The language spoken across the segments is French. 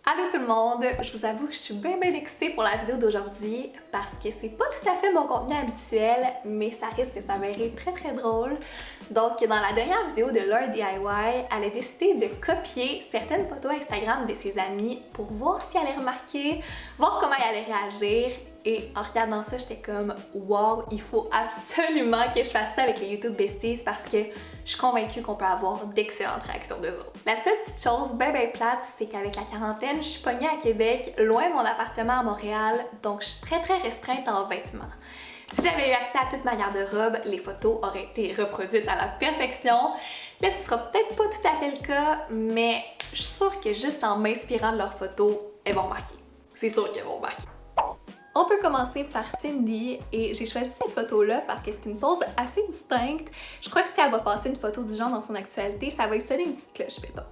Allô tout le monde! Je vous avoue que je suis bien excitée pour la vidéo d'aujourd'hui parce que c'est pas tout à fait mon contenu habituel, mais ça risque de s'avérer très drôle. Donc dans la dernière vidéo de Laure DIY, elle a décidé de copier certaines photos Instagram de ses amis pour voir si elle allait remarquer, voir comment elle allait réagir. Et en regardant ça, j'étais comme « Wow, il faut absolument que je fasse ça avec les YouTube Besties parce que je suis convaincue qu'on peut avoir d'excellentes réactions d'eux autres. » La seule petite chose bien plate, c'est qu'avec la quarantaine, je suis pognée à Québec, loin de mon appartement à Montréal, donc je suis très restreinte en vêtements. Si j'avais eu accès à toute ma garde-robe, les photos auraient été reproduites à la perfection. Là, ce sera peut-être pas tout à fait le cas, mais je suis sûre que juste en m'inspirant de leurs photos, elles vont remarquer. C'est sûr qu'elles vont remarquer. On peut commencer par Cindy et j'ai choisi cette photo-là parce que c'est une pose assez distincte. Je crois que si elle va passer une photo du genre dans son actualité, ça va lui sonner une petite cloche, mettons.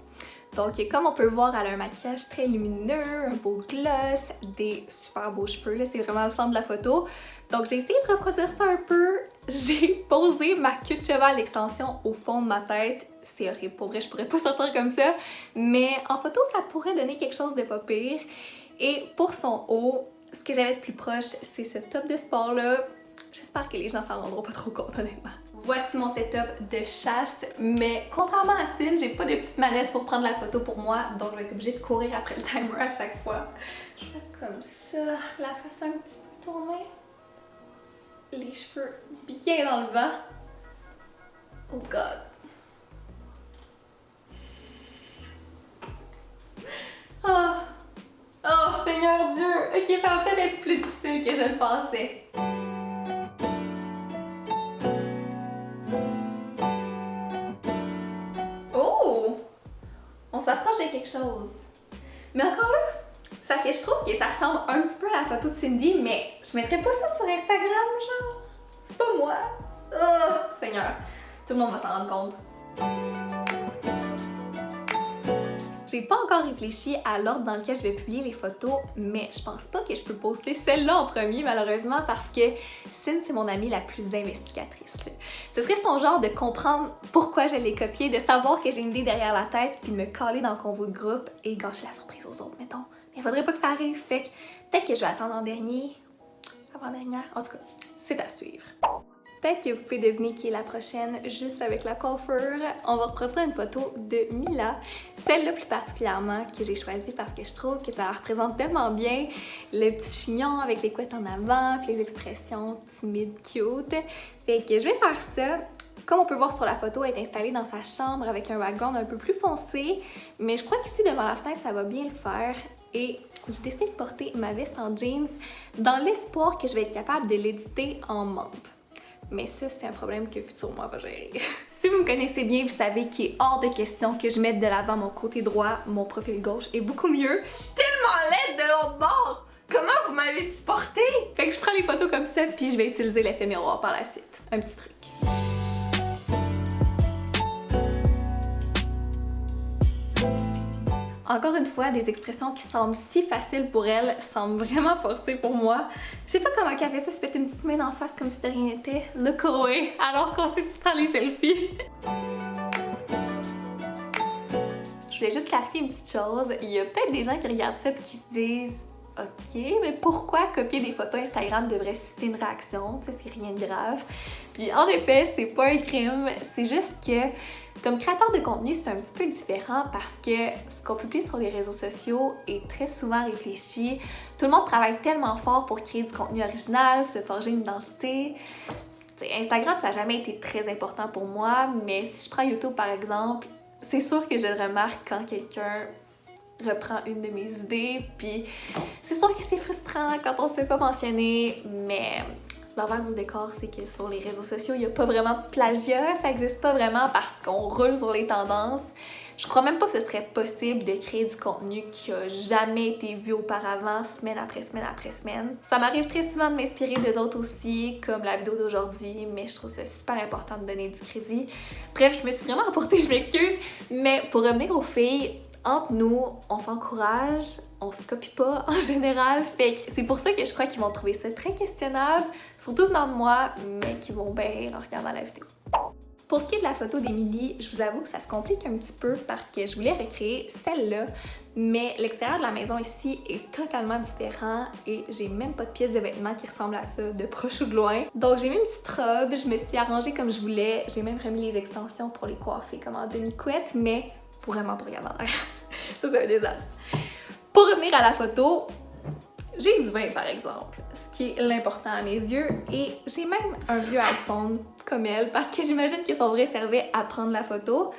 Donc comme on peut voir, elle a un maquillage très lumineux, un beau gloss, des super beaux cheveux, là, c'est vraiment le centre de la photo. Donc j'ai essayé de reproduire ça un peu. J'ai posé ma queue de cheval l'extension au fond de ma tête. C'est horrible, pour vrai, je pourrais pas sortir comme ça. Mais en photo, ça pourrait donner quelque chose de pas pire. Et pour son haut, ce que j'avais de plus proche, c'est ce top de sport-là. J'espère que les gens s'en rendront pas trop compte, honnêtement. Voici mon setup de chasse, mais contrairement à Cine, j'ai pas de petite manette pour prendre la photo pour moi, donc je vais être obligée de courir après le timer à chaque fois. Je vais comme ça, la face un petit peu tournée, les cheveux bien dans le vent. Oh god. Ah! Oh Seigneur Dieu! Ok, ça va peut-être être plus difficile que je le pensais. Oh! On s'approche de quelque chose. Mais encore là, c'est parce que je trouve que ça ressemble un petit peu à la photo de Cindy, mais je mettrais pas ça sur Instagram, genre. C'est pas moi. Oh Seigneur! Tout le monde va s'en rendre compte. J'ai pas encore réfléchi à l'ordre dans lequel je vais publier les photos, mais je pense pas que je peux poster celle-là en premier, malheureusement, parce que Cine, c'est mon amie la plus investigatrice. Là. Ce serait son genre de comprendre pourquoi je l'ai copié, de savoir que j'ai une idée derrière la tête, puis de me caler dans le convo de groupe et gâcher la surprise aux autres, mettons. Mais il faudrait pas que ça arrive, fait que peut-être que je vais attendre en dernier, avant-dernière, en tout cas, c'est à suivre. Peut-être que vous pouvez deviner qui est la prochaine juste avec la coiffure. On va reproduire une photo de Mila, celle-là plus particulièrement que j'ai choisie parce que je trouve que ça la représente tellement bien, le petit chignon avec les couettes en avant, puis les expressions timides, cute. Fait que je vais faire ça. Comme on peut voir sur la photo, elle est installée dans sa chambre avec un background un peu plus foncé, mais je crois qu'ici devant la fenêtre, ça va bien le faire. Et j'ai décidé de porter ma veste en jeans dans l'espoir que je vais être capable de l'éditer en menthe. Mais ça, c'est un problème que futur moi va gérer. Si vous me connaissez bien, vous savez qu'il est hors de question que je mette de l'avant mon côté droit, mon profil gauche est beaucoup mieux. Je suis tellement laide de l'autre bord! Comment vous m'avez supporté? Fait que je prends les photos comme ça, puis je vais utiliser l'effet miroir par la suite. Un petit truc. Encore une fois, des expressions qui semblent si faciles pour elle semblent vraiment forcées pour moi. Je sais pas comment qu'elle fait ça, se mettre une petite main d'en face comme si de rien n'était. Look away, alors qu'on sait que tu prends les selfies. Je voulais juste clarifier une petite chose. Il y a peut-être des gens qui regardent ça et qui se disent « Ok, mais pourquoi copier des photos Instagram devrait susciter une réaction? Tu sais, c'est rien de grave. » Puis en effet, c'est pas un crime, c'est juste que comme créateur de contenu, c'est un petit peu différent parce que ce qu'on publie sur les réseaux sociaux est très souvent réfléchi. Tout le monde travaille tellement fort pour créer du contenu original, se forger une identité. T'sais, Instagram, ça n'a jamais été très important pour moi, mais si je prends YouTube par exemple, c'est sûr que je le remarque quand quelqu'un reprend une de mes idées, puis c'est sûr que c'est frustrant quand on se fait pas mentionner, mais l'envers du décor, c'est que sur les réseaux sociaux, il n'y a pas vraiment de plagiat, ça n'existe pas vraiment parce qu'on roule sur les tendances. Je crois même pas que ce serait possible de créer du contenu qui a jamais été vu auparavant, semaine après semaine après semaine. Ça m'arrive très souvent de m'inspirer de d'autres aussi, comme la vidéo d'aujourd'hui, mais je trouve ça super important de donner du crédit. Bref, je me suis vraiment emportée, je m'excuse, mais pour revenir aux filles, entre nous, on s'encourage, on se copie pas en général, fait que c'est pour ça que je crois qu'ils vont trouver ça très questionnable, surtout venant de moi, mais qu'ils vont bien en regardant la vidéo. Pour ce qui est de la photo d'Émilie, je vous avoue que ça se complique un petit peu parce que je voulais recréer celle-là, mais l'extérieur de la maison ici est totalement différent et j'ai même pas de pièces de vêtements qui ressemblent à ça de proche ou de loin. Donc j'ai mis une petite robe, je me suis arrangée comme je voulais, j'ai même remis les extensions pour les coiffer comme en demi-couette, mais faut vraiment pas regarder en arrière. Ça, c'est un désastre. Pour revenir à la photo, j'ai du vin par exemple, ce qui est l'important à mes yeux, et j'ai même un vieux iPhone comme elle parce que j'imagine que son vrai servait à prendre la photo.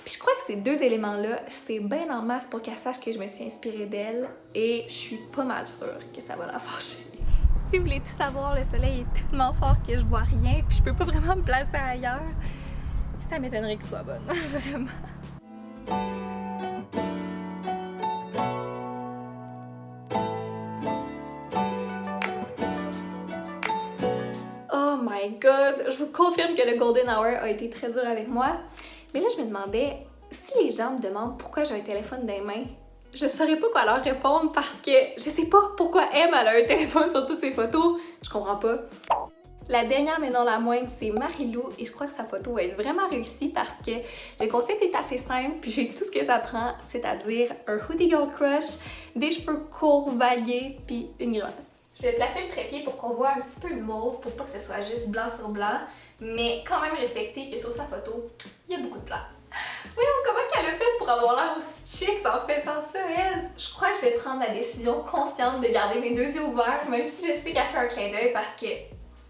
Puis je crois que ces deux éléments-là, c'est bien en masse pour qu'elle sache que je me suis inspirée d'elle et je suis pas mal sûre que ça va la fâcher. Si vous voulez tout savoir, le soleil est tellement fort que je vois rien puis je peux pas vraiment me placer ailleurs. Ça m'étonnerait qu'il soit bonne, vraiment. Oh my god, je vous confirme que le Golden Hour a été très dur avec moi. Mais là, je me demandais, si les gens me demandent pourquoi j'ai un téléphone dans les mains, je saurais pas quoi leur répondre parce que je sais pas pourquoi elle a un téléphone sur toutes ses photos. Je comprends pas. La dernière mais non la moindre, c'est Marie-Lou et je crois que sa photo va être vraiment réussie parce que le concept est assez simple puis j'ai tout ce que ça prend, c'est-à-dire un hoodie girl crush, des cheveux courts, vagués puis une grimace. Je vais placer le trépied pour qu'on voit un petit peu le mauve pour pas que ce soit juste blanc sur blanc, mais quand même respecter que sur sa photo, il y a beaucoup de blanc. Voyons comment qu'elle a fait pour avoir l'air aussi chic en faisant ça, elle! Je crois que je vais prendre la décision consciente de garder mes deux yeux ouverts, même si je sais qu'elle fait un clin d'œil parce que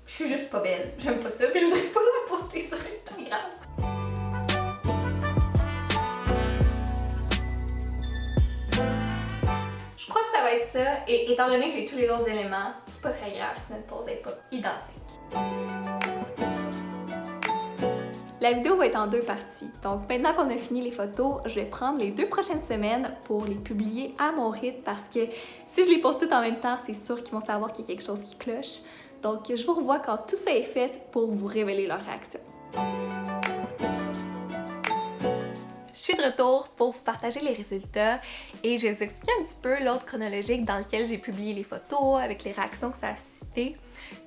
je suis juste pas belle. J'aime pas ça, puis je voudrais pas la poster sur Instagram. Je crois que ça va être ça, et étant donné que j'ai tous les autres éléments, c'est pas très grave si notre pose n'est pas identique. La vidéo va être en deux parties, donc maintenant qu'on a fini les photos, je vais prendre les 2 prochaines semaines pour les publier à mon rythme parce que si je les pose toutes en même temps, c'est sûr qu'ils vont savoir qu'il y a quelque chose qui cloche. Donc je vous revois quand tout ça est fait pour vous révéler leur réaction. Je suis de retour pour vous partager les résultats et je vais vous expliquer un petit peu l'ordre chronologique dans lequel j'ai publié les photos avec les réactions que ça a suscité.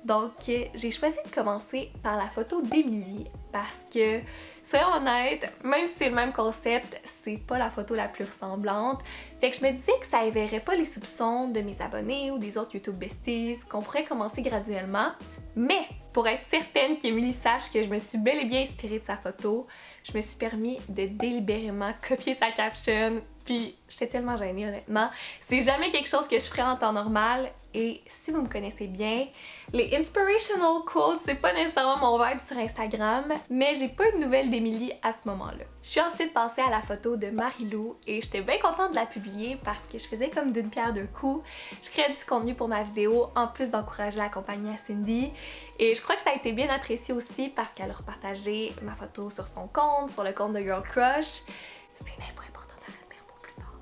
Donc j'ai choisi de commencer par la photo d'Émilie parce que, soyons honnêtes, même si c'est le même concept, c'est pas la photo la plus ressemblante. Fait que je me disais que ça éveillerait pas les soupçons de mes abonnés ou des autres YouTube besties, qu'on pourrait commencer graduellement. Mais pour être certaine qu'Émilie sache que je me suis bel et bien inspirée de sa photo, je me suis permis de délibérément copier sa caption, puis j'étais tellement gênée honnêtement. C'est jamais quelque chose que je ferais en temps normal et si vous me connaissez bien, les inspirational quotes, c'est pas nécessairement mon vibe sur Instagram, mais j'ai pas eu de nouvelles d'Émilie à ce moment-là. Je suis ensuite passée à la photo de Marie-Lou et j'étais bien contente de la publier parce que je faisais comme d'une pierre deux coups. Je créais du contenu pour ma vidéo en plus d'encourager la compagnie à Cindy et je crois que ça a été bien apprécié aussi parce qu'elle a repartagé ma photo sur son compte, sur le compte de Girl Crush. C'est l'info importante à retenir pour plus tard.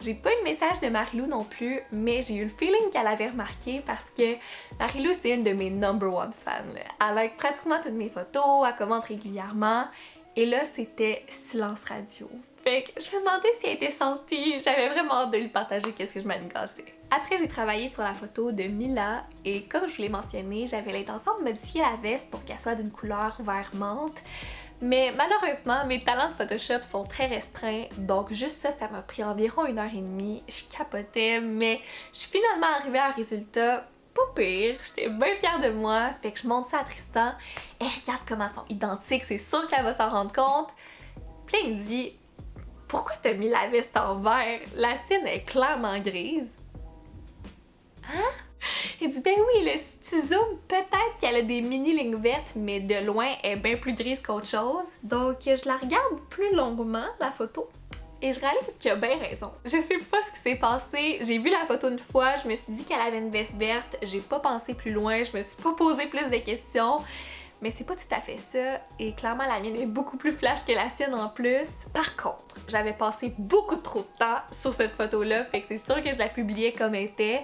J'ai pas eu de message de Marie-Lou non plus, mais j'ai eu le feeling qu'elle avait remarqué parce que Marie-Lou, c'est une de mes #1 fans. Elle like pratiquement toutes mes photos, elle commente régulièrement. Et là, c'était silence radio. Fait que je me demandais si elle était sentie. J'avais vraiment hâte de lui partager qu'est-ce que je manigassais. Après, j'ai travaillé sur la photo de Mila et comme je vous l'ai mentionné, j'avais l'intention de modifier la veste pour qu'elle soit d'une couleur vert menthe. Mais malheureusement, mes talents de Photoshop sont très restreints, donc juste ça m'a pris environ 1h30. Je capotais, mais je suis finalement arrivée à un résultat pas pire. J'étais bien fière de moi, fait que je montre ça à Tristan. Et regarde comment elles sont identiques, c'est sûr qu'elle va s'en rendre compte. Puis là, il me dit « Pourquoi t'as mis la veste en vert? La sienne est clairement grise. » Hein? Il dit ben oui, là, si tu zoomes, peut-être qu'elle a des mini lignes vertes, mais de loin, elle est bien plus grise qu'autre chose. Donc, je la regarde plus longuement, la photo, et je réalise qu'il a bien raison. Je sais pas ce qui s'est passé. J'ai vu la photo une fois, je me suis dit qu'elle avait une veste verte, j'ai pas pensé plus loin, je me suis pas posé plus de questions. Mais c'est pas tout à fait ça, et clairement la mienne est beaucoup plus flash que la sienne en plus. Par contre, j'avais passé beaucoup trop de temps sur cette photo-là, fait que c'est sûr que je la publiais comme elle était.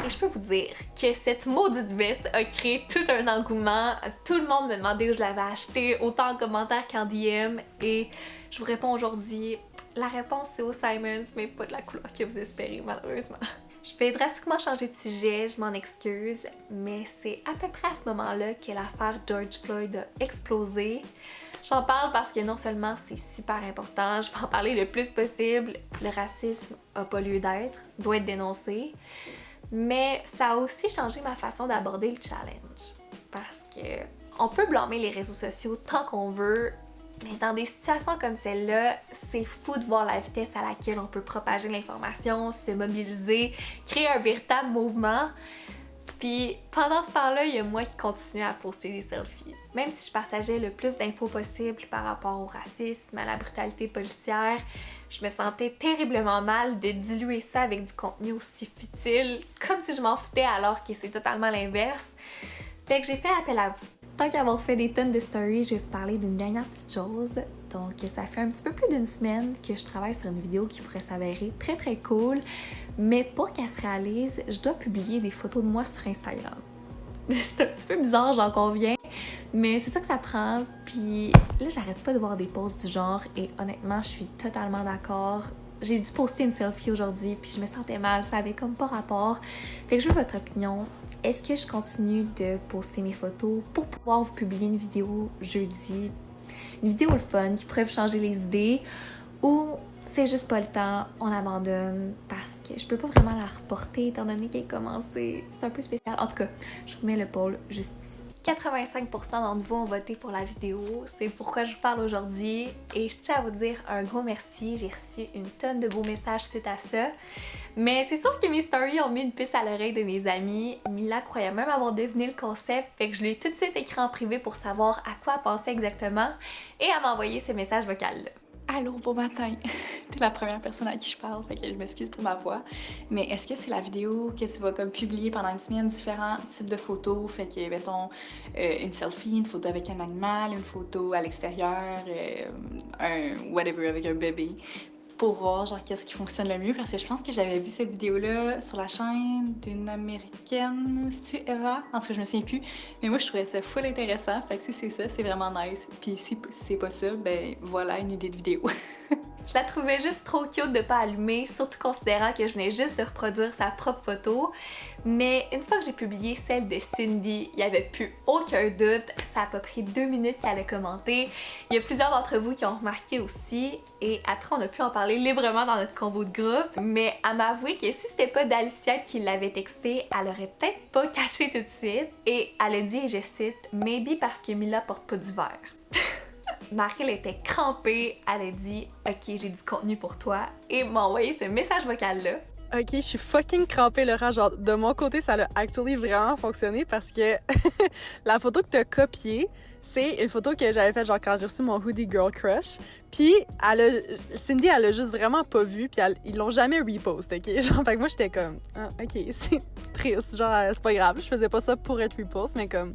Et je peux vous dire que cette maudite veste a créé tout un engouement. Tout le monde me demandait où je l'avais achetée, autant en commentaire qu'en DM. Et je vous réponds aujourd'hui, la réponse c'est au Simons, mais pas de la couleur que vous espérez malheureusement. Je vais drastiquement changer de sujet, je m'en excuse, mais c'est à peu près à ce moment-là que l'affaire George Floyd a explosé. J'en parle parce que non seulement c'est super important, je vais en parler le plus possible, le racisme a pas lieu d'être, doit être dénoncé, mais ça a aussi changé ma façon d'aborder le challenge. Parce que on peut blâmer les réseaux sociaux tant qu'on veut, mais dans des situations comme celle-là, c'est fou de voir la vitesse à laquelle on peut propager l'information, se mobiliser, créer un véritable mouvement. Puis pendant ce temps-là, il y a moi qui continuais à poster des selfies. Même si je partageais le plus d'infos possible par rapport au racisme, à la brutalité policière, je me sentais terriblement mal de diluer ça avec du contenu aussi futile, comme si je m'en foutais alors que c'est totalement l'inverse. Fait que j'ai fait appel à vous. Tant qu'avoir fait des tonnes de stories, je vais vous parler d'une dernière petite chose. Donc, ça fait un petit peu plus d'une semaine que je travaille sur une vidéo qui pourrait s'avérer très très cool. Mais pour qu'elle se réalise, je dois publier des photos de moi sur Instagram. C'est un petit peu bizarre, j'en conviens. Mais c'est ça que ça prend. Puis là, j'arrête pas de voir des posts du genre. Et honnêtement, je suis totalement d'accord. J'ai dû poster une selfie aujourd'hui, puis je me sentais mal. Ça avait comme pas rapport. Fait que je veux votre opinion. Est-ce que je continue de poster mes photos pour pouvoir vous publier une vidéo jeudi? Une vidéo le fun qui pourrait vous changer les idées? Ou c'est juste pas le temps, on abandonne parce que je peux pas vraiment la reporter étant donné qu'elle est commencée. C'est un peu spécial. En tout cas, je vous mets le poll juste ici. 85% d'entre vous ont voté pour la vidéo, c'est pourquoi je vous parle aujourd'hui et je tiens à vous dire un gros merci, j'ai reçu une tonne de beaux messages suite à ça. Mais c'est sûr que mes stories ont mis une puce à l'oreille de mes amis. Mila croyait même avoir deviné le concept, fait que je lui ai tout de suite écrit en privé pour savoir à quoi elle pensait exactement et elle m'a envoyé ce message vocal-là. Allô, bon matin! T'es la première personne à qui je parle, fait que je m'excuse pour ma voix. Mais est-ce que c'est la vidéo que tu vas comme publier pendant une semaine, différents types de photos? Fait que, mettons, une selfie, une photo avec un animal, une photo à l'extérieur, un whatever avec un bébé. Pour voir genre qu'est-ce qui fonctionne le mieux, parce que je pense que j'avais vu cette vidéo-là sur la chaîne d'une américaine, c'est-tu Eva? En tout cas, je me souviens plus, mais moi je trouvais ça full intéressant, fait que si c'est ça, c'est vraiment nice. Puis si c'est pas ça, ben voilà une idée de vidéo. Je la trouvais juste trop cute de pas allumer, surtout considérant que je venais juste de reproduire sa propre photo. Mais une fois que j'ai publié celle de Cindy, il n'y avait plus aucun doute. Ça a pas pris 2 minutes qu'elle a commenté. Il y a plusieurs d'entre vous qui ont remarqué aussi. Et après, on a pu en parler librement dans notre convo de groupe. Mais elle m'a avoué que si c'était pas Dalicia qui l'avait texté, elle aurait peut-être pas catché tout de suite. Et elle a dit, et je cite, « Maybe parce que Mila porte pas du verre. » Marie était crampée, elle a dit « Ok, j'ai du contenu pour toi » et m'a envoyé ce message vocal-là. Ok, je suis fucking crampée, Laura. Genre, de mon côté, ça a actually vraiment fonctionné parce que la photo que t'as copiée, c'est une photo que j'avais faite genre quand j'ai reçu mon Hoodie Girl Crush. Puis Cindy, elle a juste vraiment pas vu, puis ils l'ont jamais repost, ok? Genre, fait que moi, j'étais comme, ah, ok, c'est triste, genre, c'est pas grave, je faisais pas ça pour être repost, mais comme,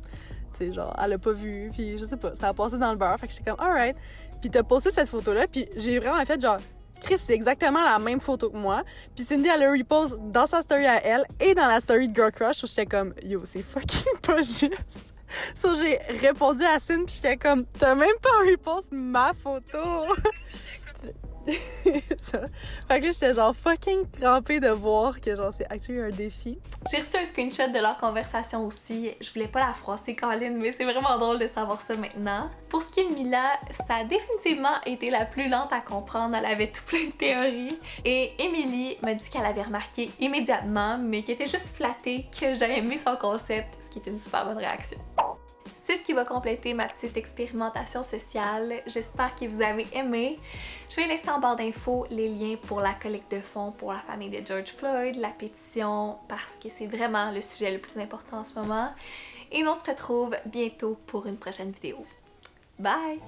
tu sais, genre, elle a pas vu, puis je sais pas, ça a passé dans le beurre, fait que j'étais comme, alright. Puis t'as posté cette photo-là, puis j'ai vraiment fait genre, Chris, c'est exactement la même photo que moi. Puis Cindy, elle a repost dans sa story à elle et dans la story de Girl Crush où j'étais comme, yo, c'est fucking pas juste. So, j'ai répondu à Cindy puis j'étais comme, t'as même pas repost ma photo. Ça. Fait que là, j'étais genre fucking crampée de voir que genre c'est actually un défi. J'ai reçu un screenshot de leur conversation aussi. Je voulais pas la froisser, Colin, mais c'est vraiment drôle de savoir ça maintenant. Pour ce qui est de Mila, ça a définitivement été la plus lente à comprendre. Elle avait tout plein de théories. Et Emily m'a dit qu'elle avait remarqué immédiatement, mais qu'elle était juste flattée que j'avais aimé son concept, ce qui est une super bonne réaction. C'est ce qui va compléter ma petite expérimentation sociale. J'espère que vous avez aimé. Je vais laisser en barre d'infos les liens pour la collecte de fonds pour la famille de George Floyd, la pétition, parce que c'est vraiment le sujet le plus important en ce moment. Et on se retrouve bientôt pour une prochaine vidéo. Bye!